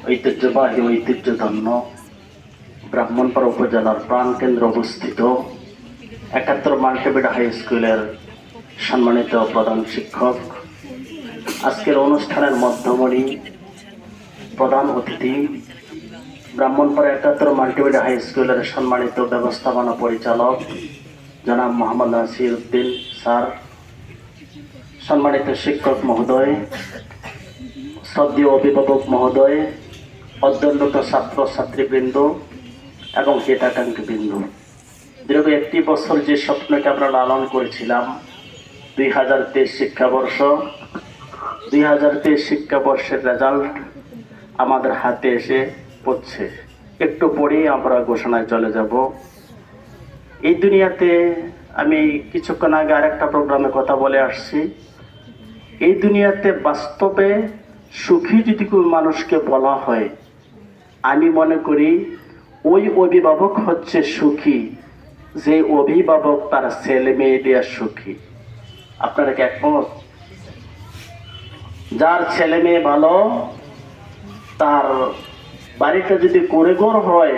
ঐতিহ্যবাহী ঐতিহ্যধন্য ব্রাহ্মণপাড়া উপজেলার প্রাণকেন্দ্রে অবস্থিত ৭১ মাল্টিমিডিয়া হাই স্কুলের সম্মানিত প্রধান শিক্ষক, আজকের অনুষ্ঠানের মধ্যমণি প্রধান অতিথি ব্রাহ্মণপাড়া ৭১ মাল্টিমিডিয়া হাই স্কুলের সম্মানিত ব্যবস্থাপনা পরিচালক জনাব মোহাম্মদ নাসির উদ্দিন স্যার, সম্মানিত শিক্ষক মহোদয়, শ্রদ্ধেয় অভিভাবক মহোদয়, অধ্যয়নরত ছাত্র ছাত্রীবৃন্দ এবং হিতাকাঙ্ক্ষীবৃন্দ, দীর্ঘ একটি বছর যে স্বপ্নকে আমরা লালন করেছিলাম ২০২৩ শিক্ষাবর্ষ ২০২৩ শিক্ষাবর্ষের রেজাল্ট আমাদের হাতে এসে পড়ছে। একটু পরেই আমরা ঘোষণায় চলে যাব। এই দুনিয়াতে আমি কিছুক্ষণ আগে আরেকটা প্রোগ্রামে কথা বলে আসছি, এই দুনিয়াতে বাস্তবে সুখী যদি কোনো মানুষকে বলা হয়, আমি মনে করি ওই অভিভাবক হচ্ছে সুখী যে অভিভাবক তার ছেলে মেয়ে দিয়ে সুখী। আপনারা কি একমত? যার ছেলে মেয়ে ভালো, তার বাড়িটা যদি কোরেগর হয়,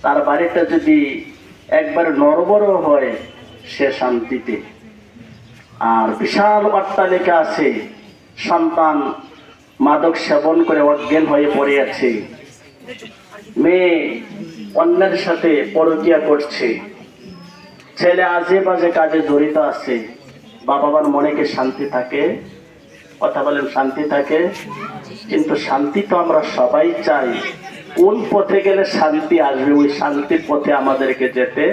তার বাড়িটা যদি একবার নড়বড় হয়, সে শান্তিতে। আর বিশাল অট্টালিকা আছে, সন্তান মাদক সেবন করে অজ্ঞান হয়ে পড়ে আছে, মেয়ে অন্যের সাথে পরকীয়া করছে, ছেলে আজে বাজে কাজে জড়িত আছে, বাবা মার মনে কি শান্তি থাকে? কথা বলেন, শান্তি থাকে? কিন্তু শান্তি তো আমরা সবাই চাই। কোন পথে গেলে শান্তি আসবে, ওই শান্তির পথে আমাদেরকে যেতে